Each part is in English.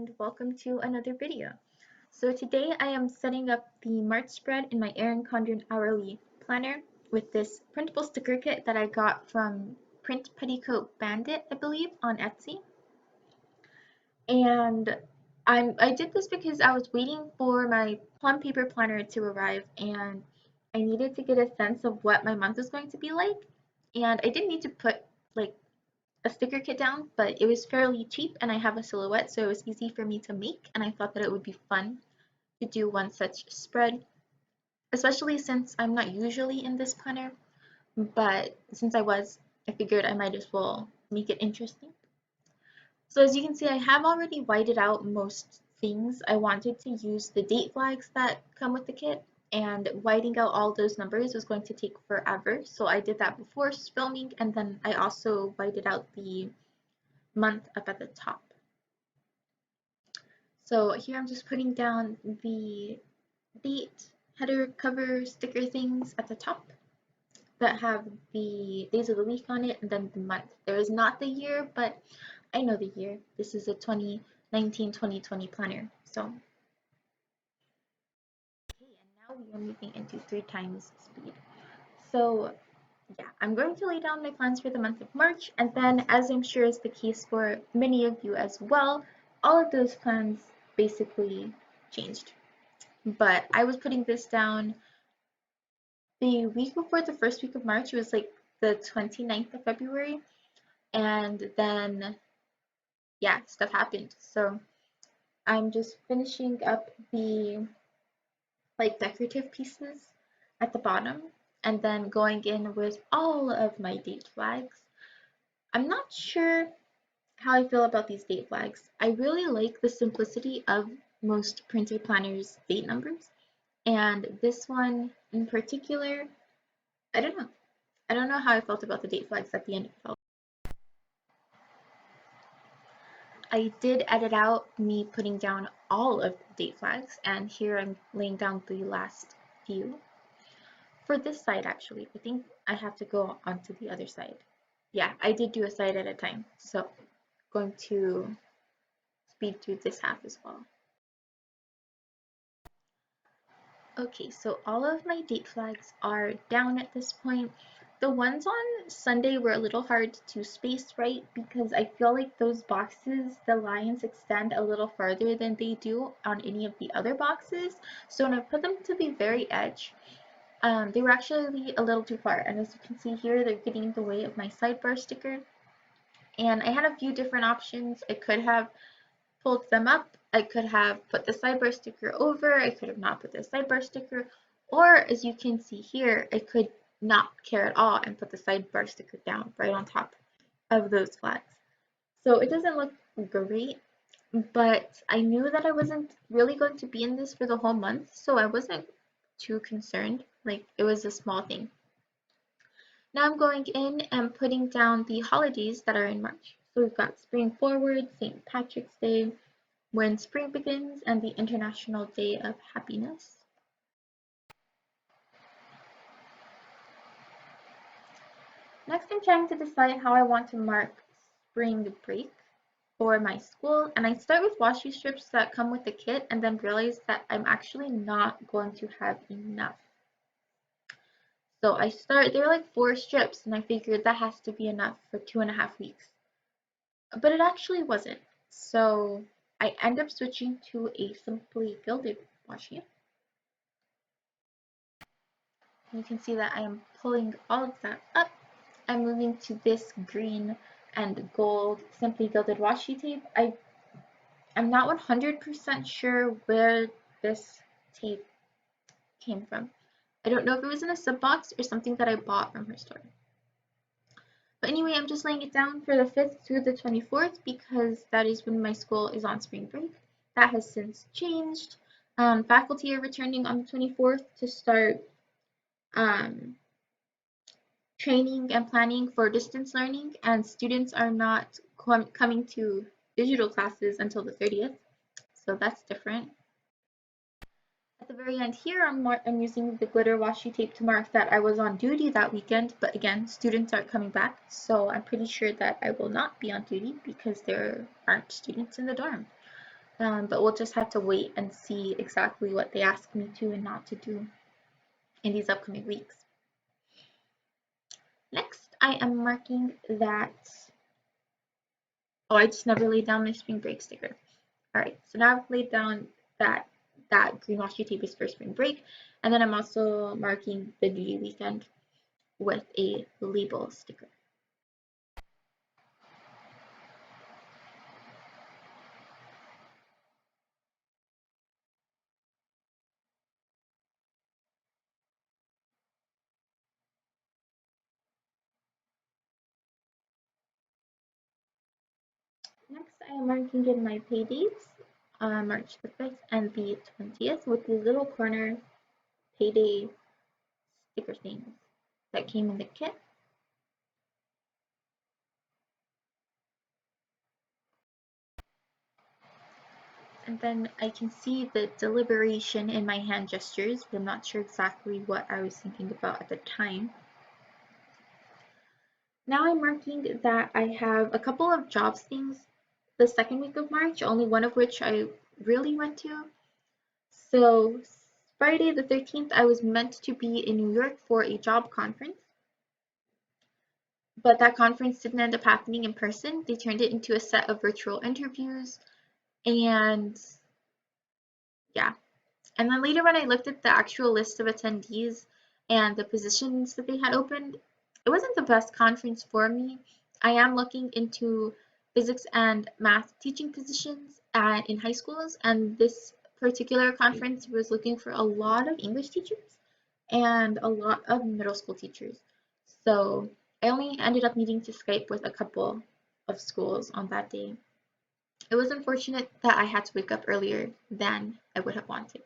and welcome to another video. So today I am setting up the March spread in my Erin Condren hourly planner with this printable sticker kit that I got from Print Petticoat Bandit, I believe, on Etsy. And I did this because I was waiting for my plum paper planner to arrive and I needed to get a sense of what my month was going to be like. And I didn't need to put like a sticker kit down, but it was fairly cheap and I have a silhouette, so it was easy for me to make, and I thought that it would be fun to do one such spread, especially since I'm not usually in this planner, but since I figured I might as well make it interesting. So as you can see, I have already whited out most things. I wanted to use the date flags that come with the kit, and whiting out all those numbers was going to take forever, so I did that before filming, and then I also whited out the month up at the top. So here I'm just putting down the date, header, cover, sticker things at the top that have the days of the week on it and then the month. There is not the year, but I know the year. This is a 2019-2020 planner. So, okay, and now we are moving into 3x speed. So yeah, I'm going to lay down my plans for the month of March, and then, as I'm sure is the case for many of you as well, all of those plans basically changed. But I was putting this down the week before the first week of March. It was like the 29th of February, and then yeah, stuff happened. So I'm just finishing up the like decorative pieces at the bottom and then going in with all of my date flags. I'm not sure how I feel about these date flags. I really like the simplicity of most printed planners' date numbers, and this one in particular, I don't know. I don't know how I felt about the date flags at the end of it. I did edit out me putting down all of the date flags, and here I'm laying down the last few. For this side, actually, I think I have to go onto the other side. Yeah, I did do a side at a time, so going to speed through this half as well. Okay, so all of my date flags are down at this point. The ones on Sunday were a little hard to space right because I feel like those boxes, the lines extend a little farther than they do on any of the other boxes. So when I put them to the very edge, they were actually a little too far. And as you can see here, they're getting in the way of my sidebar sticker. And I had a few different options. I could have pulled them up. I could have put the sidebar sticker over, I could have not put the sidebar sticker, or as you can see here, I could not care at all and put the sidebar sticker down right on top of those flags. So it doesn't look great, but I knew that I wasn't really going to be in this for the whole month, so I wasn't too concerned. Like, it was a small thing. Now I'm going in and putting down the holidays that are in March. So we've got Spring Forward, St. Patrick's Day, When Spring Begins, and the International Day of Happiness. Next, I'm trying to decide how I want to mark spring break for my school, and I start with washi strips that come with the kit and then realize that I'm actually not going to have enough. So there are like 4 strips, and I figured that has to be enough for 2.5 weeks. But it actually wasn't. So I end up switching to a simply gilded washi. You can see that I am pulling all of that up. I'm moving to this green and gold simply gilded washi tape. I'm not 100% sure where this tape came from. I don't know if it was in a sub box or something that I bought from her store. But anyway, I'm just laying it down for the 5th through the 24th because that is when my school is on spring break. That has since changed. Faculty are returning on the 24th to start training and planning for distance learning, and students are not coming to digital classes until the 30th, so that's different. At the very end here, I'm using the glitter washi tape to mark that I was on duty that weekend, but again, students aren't coming back, so I'm pretty sure that I will not be on duty because there aren't students in the dorm. but we'll just have to wait and see exactly what they ask me to and not to do in these upcoming weeks. Next, I am marking that, oh, I just never laid down my spring break sticker. All right, so now I've laid down that green washi tape is for spring break, and then I'm also marking the New Year weekend with a label sticker. Next, I am marking in my pay dates, March the 5th and the 20th, with these little corner payday sticker things that came in the kit. And then I can see the deliberation in my hand gestures, but I'm not sure exactly what I was thinking about at the time. Now I'm marking that I have a couple of jobs things the second week of March, only one of which I really went to. So Friday the 13th, I was meant to be in New York for a job conference, but that conference didn't end up happening in person. They turned it into a set of virtual interviews, and yeah. And then later when I looked at the actual list of attendees and the positions that they had opened, it wasn't the best conference for me. I am looking into physics and math teaching positions in high schools, and this particular conference was looking for a lot of English teachers and a lot of middle school teachers. So I only ended up needing to Skype with a couple of schools on that day. It was unfortunate that I had to wake up earlier than I would have wanted.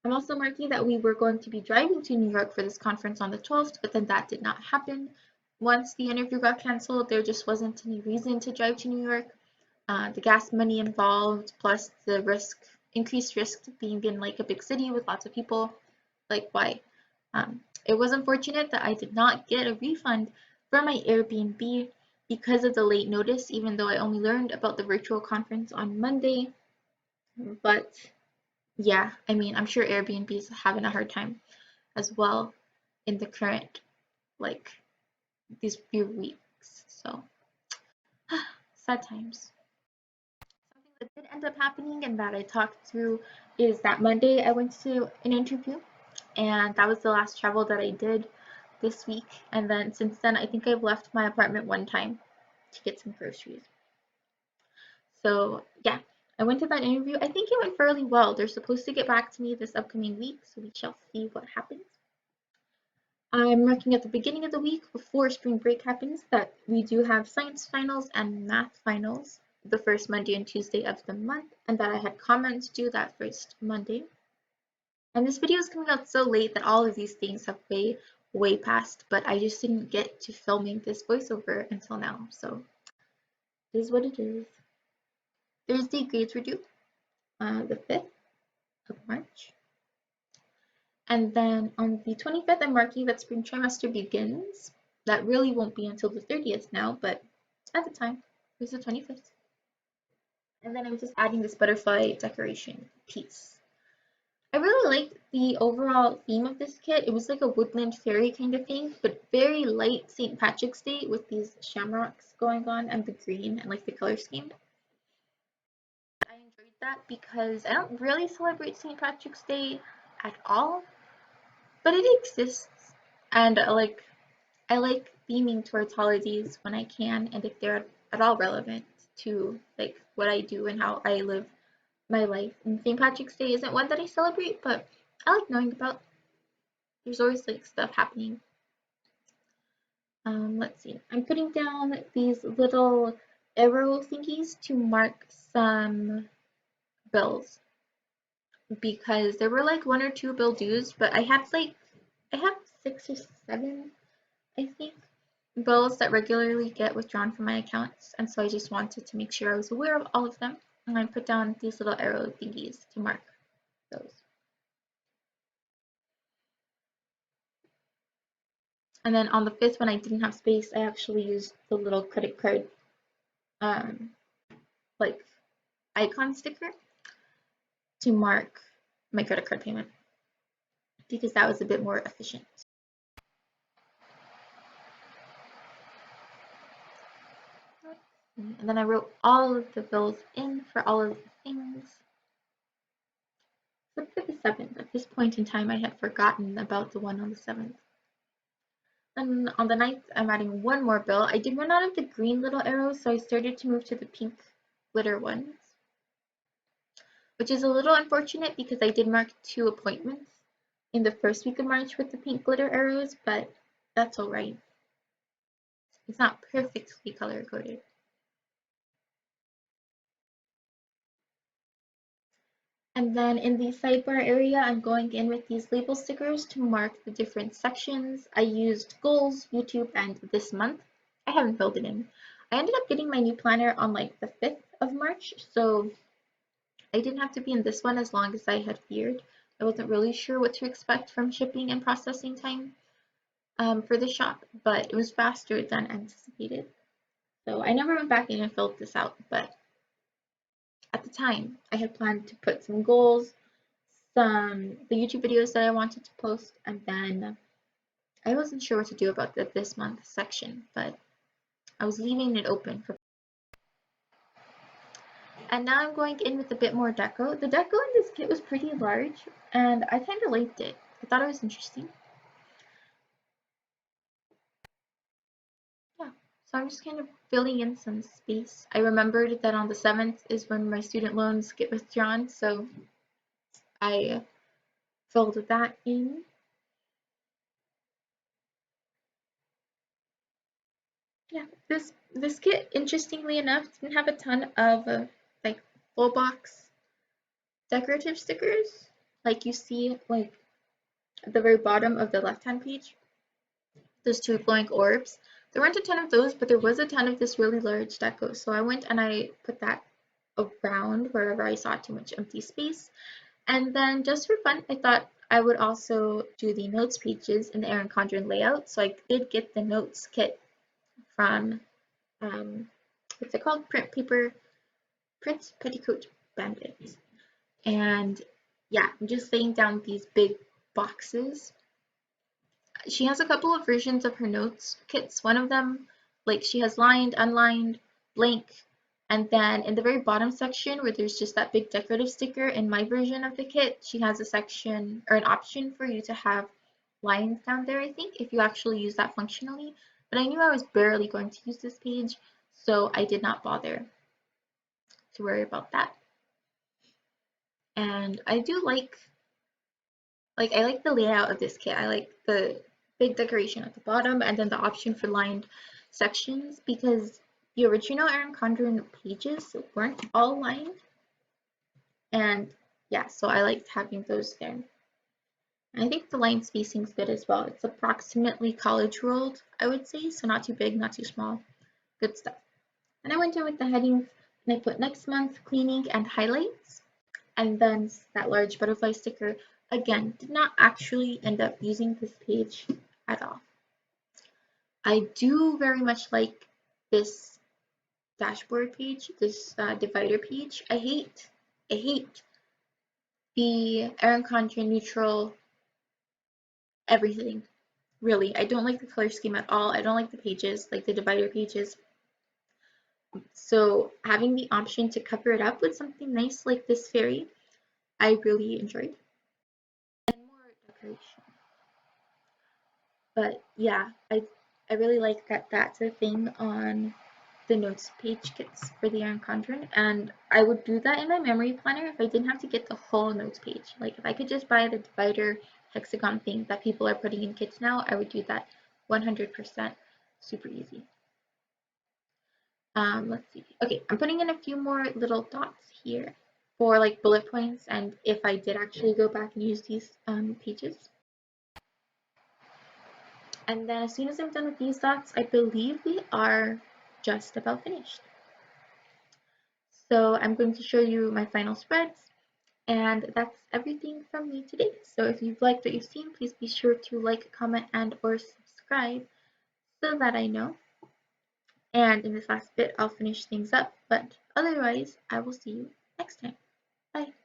I'm also marking that we were going to be driving to New York for this conference on the 12th, but then that did not happen. Once the interview got canceled, there just wasn't any reason to drive to New York. The gas money involved, plus the increased risk of being in like a big city with lots of people, like why? It was unfortunate that I did not get a refund for my Airbnb because of the late notice, even though I only learned about the virtual conference on Monday. But yeah, I mean, I'm sure Airbnb is having a hard time as well in the current, like, these few weeks. So, sad times. Something that did end up happening and that I talked through is that Monday I went to an interview, and that was the last travel that I did this week. And then since then, I think I've left my apartment one time to get some groceries. So, yeah, I went to that interview. I think it went fairly well. They're supposed to get back to me this upcoming week, so we shall see what happens. I'm marking at the beginning of the week before spring break happens that we do have science finals and math finals the first Monday and Tuesday of the month, and that I had comments due that first Monday. And this video is coming out so late that all of these things have way passed, but I just didn't get to filming this voiceover until now, so it is what it is. Thursday grades were due, the 5th of March. And then on the 25th, I'm marking that spring trimester begins. That really won't be until the 30th now, but at the time, it was the 25th. And then I'm just adding this butterfly decoration piece. I really liked the overall theme of this kit. It was like a woodland fairy kind of thing, but very light St. Patrick's Day with these shamrocks going on and the green and like the color scheme. I enjoyed that because I don't really celebrate St. Patrick's Day at all, but it exists, and I like theming towards holidays when I can, and if they're at all relevant to like what I do and how I live my life. And St. Patrick's Day isn't one that I celebrate, but I like knowing about. There's always like stuff happening. Let's see. I'm putting down these little arrow thingies to mark some bills because there were like one or two bill dues, but I have 6 or 7, I think, bills that regularly get withdrawn from my accounts, and so I just wanted to make sure I was aware of all of them, and I put down these little arrow thingies to mark those. And then on the 5th, when I didn't have space, I actually used the little credit card, um, like icon sticker to mark my credit card payment because that was a bit more efficient. And then I wrote all of the bills in for all of the things. Except for the 7th. At this point in time, I had forgotten about the one on the 7th. Then on the 9th, I'm adding one more bill. I did run out of the green little arrows, so I started to move to the pink glitter ones, which is a little unfortunate because I did mark 2 appointments in the first week of March with the pink glitter arrows, but that's alright. It's not perfectly color coded. And then in the sidebar area, I'm going in with these label stickers to mark the different sections. I used goals, YouTube, and this month. I haven't filled it in. I ended up getting my new planner on like the 5th of March, so I didn't have to be in this one as long as I had feared. I wasn't really sure what to expect from shipping and processing time for the shop, but it was faster than anticipated. So I never went back in and filled this out, but at the time I had planned to put some goals, the YouTube videos that I wanted to post, and then I wasn't sure what to do about the this month section, but I was leaving it open for. And now I'm going in with a bit more deco. The deco in this kit was pretty large, and I kind of liked it. I thought it was interesting. Yeah, so I'm just kind of filling in some space. I remembered that on the 7th is when my student loans get withdrawn, so I filled that in. Yeah, this kit, interestingly enough, didn't have a ton of like full box decorative stickers, like you see like at the very bottom of the left-hand page. Those 2 glowing orbs. There weren't a ton of those, but there was a ton of this really large deco. So I went and I put that around wherever I saw too much empty space. And then just for fun, I thought I would also do the notes pages in the Erin Condren layout. So I did get the notes kit from what's it called? Prince Petticoat Bandit. And yeah, I'm just laying down these big boxes. She has a couple of versions of her notes kits. One of them, like she has lined, unlined, blank, and then in the very bottom section where there's just that big decorative sticker, in my version of the kit, she has a section or an option for you to have lines down there, I think, if you actually use that functionally. But I knew I was barely going to use this page, so I did not bother to worry about that. And I do like I like the layout of this kit. I like the big decoration at the bottom and then the option for lined sections because the original Erin Condren pages weren't all lined. And yeah, so I liked having those there. And I think the line spacing is good as well. It's approximately college ruled, I would say, so not too big, not too small. Good stuff. And I went in with the headings and I put next month cleaning and highlights. And then that large butterfly sticker, again, did not actually end up using this page at all. I do very much like this dashboard page, this divider page. I hate the Erin Condren neutral everything. Really, I don't like the color scheme at all. I don't like the pages, like the divider pages. So having the option to cover it up with something nice like this fairy, I really enjoyed. And more decoration. But yeah, I really like that that's a thing on the notes page kits for the Erin Condren, and I would do that in my memory planner if I didn't have to get the whole notes page. Like if I could just buy the divider hexagon thing that people are putting in kits now, I would do that 100%. Super easy. Let's see. Okay, I'm putting in a few more little dots here for like bullet points, and if I did actually go back and use these pages. And then as soon as I'm done with these dots, I believe we are just about finished. So I'm going to show you my final spreads, and that's everything from me today. So if you've liked what you've seen, please be sure to like, comment, and or subscribe so that I know. And in this last bit, I'll finish things up, but otherwise, I will see you next time. Bye.